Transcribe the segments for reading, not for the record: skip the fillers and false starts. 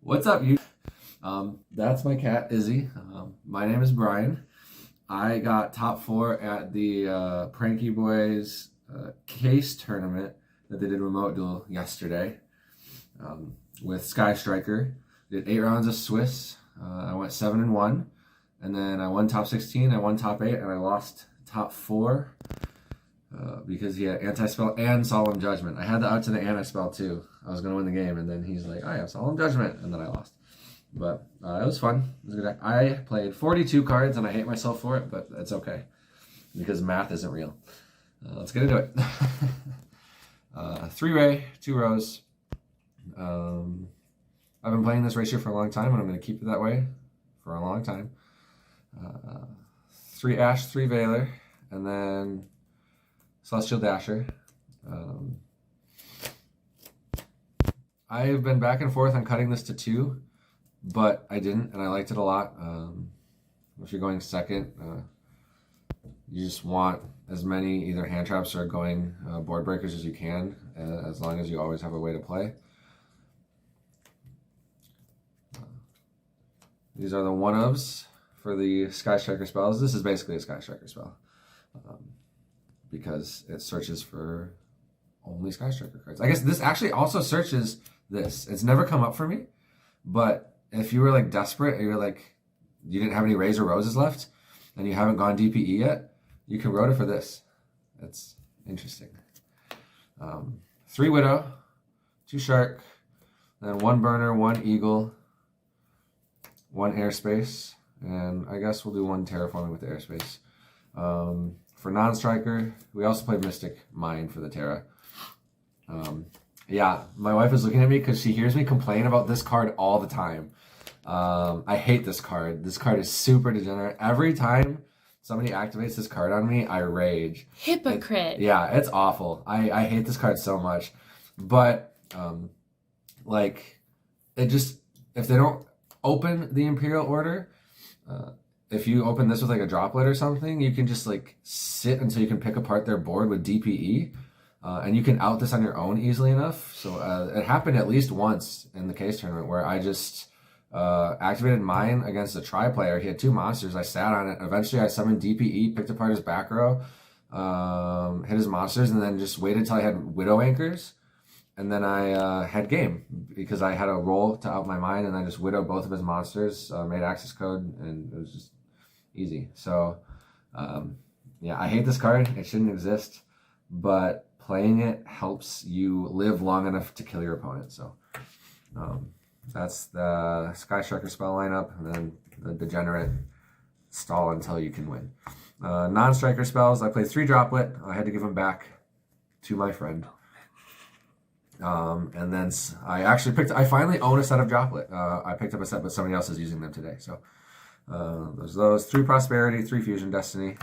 What's up, you? That's my cat, Izzy. My name is Brian. I got top 4 at the Pranky Bois case tournament that they did remote duel yesterday with Sky Striker. Did 8 rounds of Swiss. I went 7-1, and then I won top 16. I won top 8, and I lost top 4 because he had anti-spell and solemn judgment. I had the out to the anti-spell too. I was gonna win the game, and then he's like, "I have solemn judgment," and then I lost. But it was fun. It was good. I played 42 cards, and I hate myself for it, but it's okay because math isn't real. Let's get into it. 3-way, 2 rows. I've been playing this ratio for a long time, and I'm going to keep it that way for a long time. 3 Ash, 3 Veiler, and then Celestial Dasher. I've been back and forth on cutting this to 2, but I didn't, and I liked it a lot. If you're going second, you just want as many either hand traps or going board breakers as you can, as long as you always have a way to play. These are the one-ofs for the Sky Striker spells. This is basically a Sky Striker spell because it searches for only Sky Striker cards. I guess this actually also searches this. It's never come up for me, but if you were like desperate, or you're like, you didn't have any Rays or Roses left, and you haven't gone DPE yet, you can road it for this. That's interesting. 3 Widow, 2 Shark, then 1 Burner, 1 Eagle, 1 Airspace, and I guess we'll do 1 Terraforming with the Airspace. For non-striker, we also played Mystic Mind for the Terra. Yeah, my wife is looking at me because she hears me complain about this card all the time. I hate this card. This card is super degenerate. Every time somebody activates this card on me, I rage. Hypocrite. Yeah, it's awful. I hate this card so much. But, like, it just, if they don't open the Imperial Order, if you open this with like a droplet or something, you can just like sit until you can pick apart their board with DPE. And you can out this on your own easily enough. So it happened at least once in the case tournament where I just activated mine against a tri-player. He had 2 monsters. I sat on it. Eventually I summoned DPE, picked apart his back row, hit his monsters, and then just waited till I had Widow Anchors. And then I had game because I had a roll to out my mine, and I just widowed both of his monsters, made access code, and it was just easy. So yeah, I hate this card. It shouldn't exist, but playing it helps you live long enough to kill your opponent. So that's the Sky Striker spell lineup, and then the degenerate stall until you can win. Non-striker spells, I played 3 droplet. I had to give them back to my friend. And then I finally own a set of droplet. I picked up a set, but somebody else is using them today. So there's those 3 prosperity, 3 fusion destiny.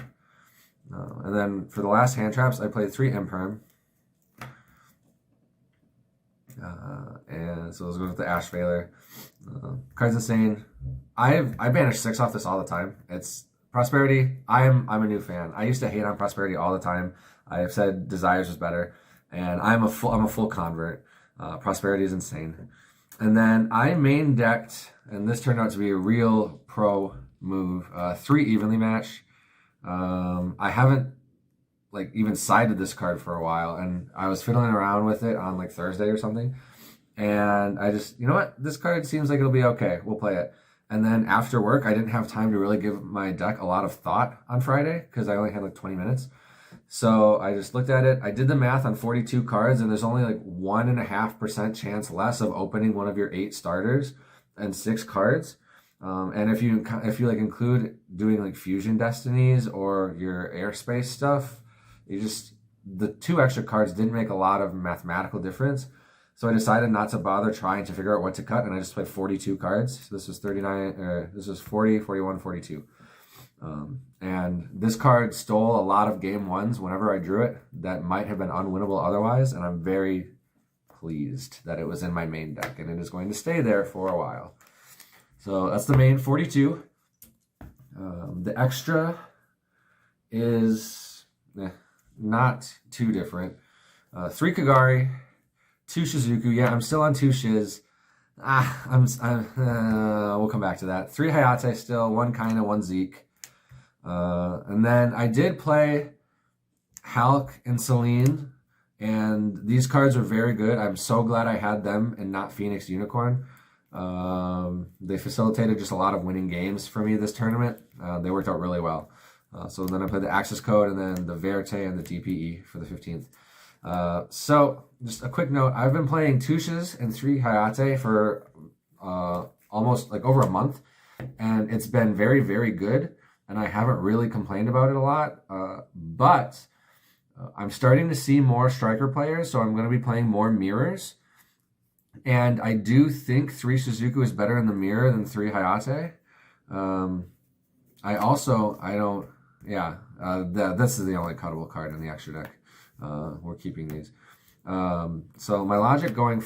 And then for the last hand traps, I played 3 imperm. And so those go with the Ash Veiler. Cards Insane. I banish 6 off this all the time. It's prosperity. I'm a new fan. I used to hate on prosperity all the time. I have said Desires was better, and I'm a full convert. Prosperity is insane. And then I main decked, and this turned out to be a real pro move. 3 evenly match. I haven't like even sided this card for a while, and I was fiddling around with it on like Thursday or something, and I just, you know what, this card seems like it'll be okay, we'll play it. And then after work, I didn't have time to really give my deck a lot of thought on Friday because I only had like 20 minutes. So I just looked at it. I did the math on 42 cards, and there's only like 1.5% chance less of opening one of your 8 starters and 6 cards. And if you like include doing like fusion destinies or your airspace stuff, the 2 extra cards didn't make a lot of mathematical difference. So I decided not to bother trying to figure out what to cut, and I just played 42 cards. So this was 40, 41, 42. And this card stole a lot of game 1s whenever I drew it that might have been unwinnable otherwise, and I'm very pleased that it was in my main deck, and it is going to stay there for a while. So that's the main 42. The extra is not too different. 3 Kagari, 2 Shizuku. Yeah, I'm still on 2 Shiz. We'll come back to that. 3 Hayate still, 1 Kaina, 1 Zeke. And then I did play Hulk and Celine, and these cards are very good. I'm so glad I had them and not Phoenix Unicorn. They facilitated just a lot of winning games for me this tournament. They worked out really well. So then I played the Access Code and then the Verte and the DPE for the 15th. So just a quick note, I've been playing 2 Shiz and 3 Hayate for almost like over a month, and it's been very, very good, and I haven't really complained about it a lot, but I'm starting to see more striker players, so I'm going to be playing more mirrors, and I do think 3 Shizuku is better in the mirror than 3 Hayate. This is the only cuttable card in the extra deck. We're keeping these. So my logic going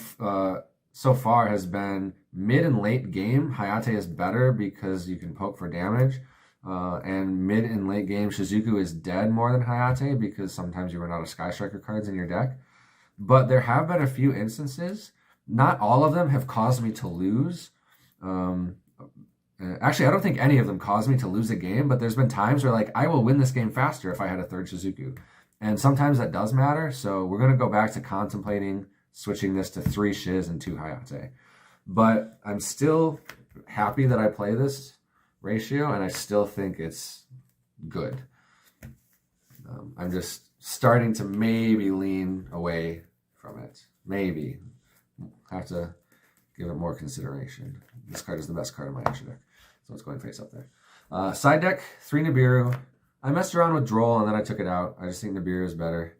so far has been mid and late game, Hayate is better because you can poke for damage. And mid and late game, Shizuku is dead more than Hayate because sometimes you run out of Sky Striker cards in your deck. But there have been a few instances, not all of them have caused me to lose. Actually, I don't think any of them caused me to lose a game, but there's been times where like I will win this game faster if I had a 3rd Shizuku. And sometimes that does matter, so we're going to go back to contemplating switching this to 3 Shiz and 2 Hayate. But I'm still happy that I play this ratio, and I still think it's good. I'm just starting to maybe lean away from it. Maybe. Have to give it more consideration. This card is the best card in my extra deck, so it's going face up there. Side deck, 3 Nibiru. I messed around with Droll and then I took it out. I just think Nibiru is better.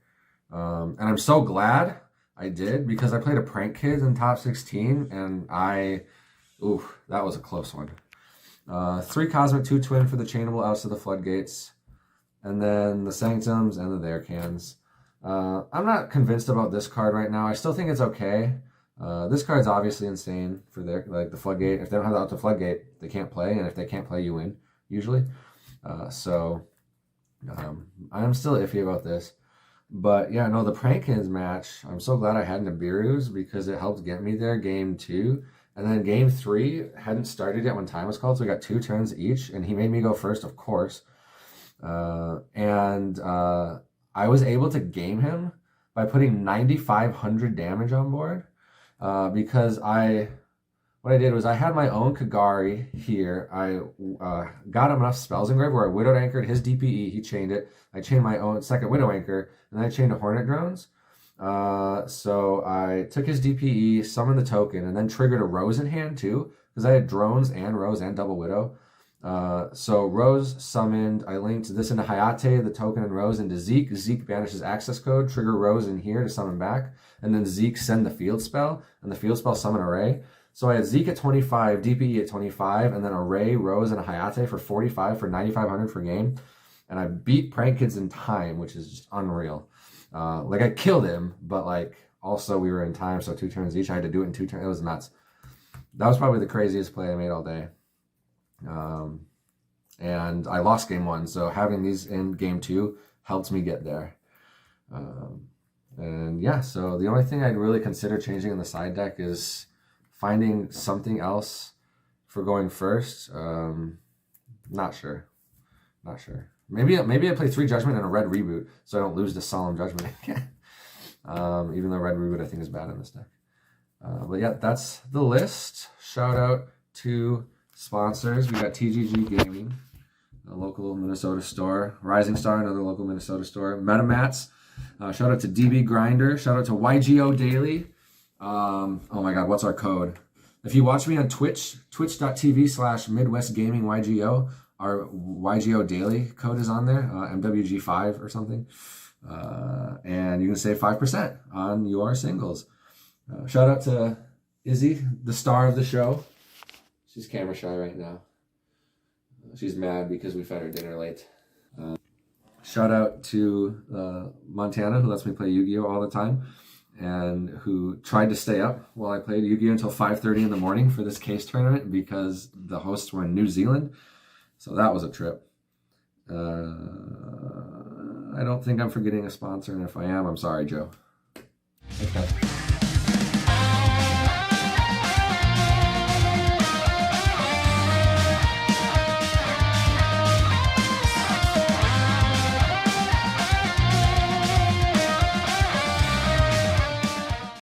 And I'm so glad I did because I played a Prank Kids in top 16 and that was a close one. 3 Cosmic, 2 Twin for the chainable outs to the Floodgates. And then the Sanctums and the There Cans. I'm not convinced about this card right now. I still think it's okay. This card's obviously insane for the Floodgate. If they don't have out the Floodgate, they can't play. And if they can't play, you win, usually. I'm still iffy about this. But yeah, no, the Prankins match, I'm so glad I had Nibiru's because it helped get me there game 2. And then game 3 hadn't started yet when time was called, so we got 2 turns each, and he made me go first, of course. I was able to game him by putting 9,500 damage on board because what I did was I had my own Kagari here. I got him enough spells engraved where I Widowed Anchored his DPE, he chained it. I chained my own second Widow Anchor, and then I chained a Hornet Drones. So I took his DPE, summoned the token, and then triggered a Rose in hand too, because I had Drones and Rose and Double Widow. So Rose summoned, I linked this into Hayate, the token, and Rose into Zeke. Zeke banishes access code, trigger Rose in here to summon back, and then Zeke send the field spell, and the field spell summon Array. So I had Zeke at 25, DPE at 25, and then Array, Rose, and a Hayate for 45 for 9,500 per game. And I beat Prank Kids in time, which is just unreal. I killed him, but also we were in time, so 2 turns each. I had to do it in 2 turns. It was nuts. That was probably the craziest play I made all day. And I lost game 1, so having these in game 2 helped me get there. And yeah, so the only thing I'd really consider changing in the side deck is finding something else for going first. Not sure. Maybe I play 3 Judgment and a red Reboot so I don't lose the Solemn Judgment again. Even though red Reboot I think is bad in this deck. But yeah, that's the list. Shout out to sponsors. We got TGG Gaming, a local Minnesota store. Rising Star, another local Minnesota store. MetaMats. Shout out to DB Grinder. Shout out to YGO Daily. Oh my God, what's our code? If you watch me on Twitch, twitch.tv/MidwestGamingYGO, our YGO Daily code is on there, MWG5 or something. And you can save 5% on your singles. Shout out to Izzy, the star of the show. She's camera shy right now. She's mad because we fed her dinner late. Shout out to Montana, who lets me play Yu-Gi-Oh all the time, and who tried to stay up while I played Yu-Gi-Oh until 5:30 in the morning for this case tournament because the hosts were in New Zealand. So that was a trip. I don't think I'm forgetting a sponsor, and if I am, I'm sorry, Joe. Okay.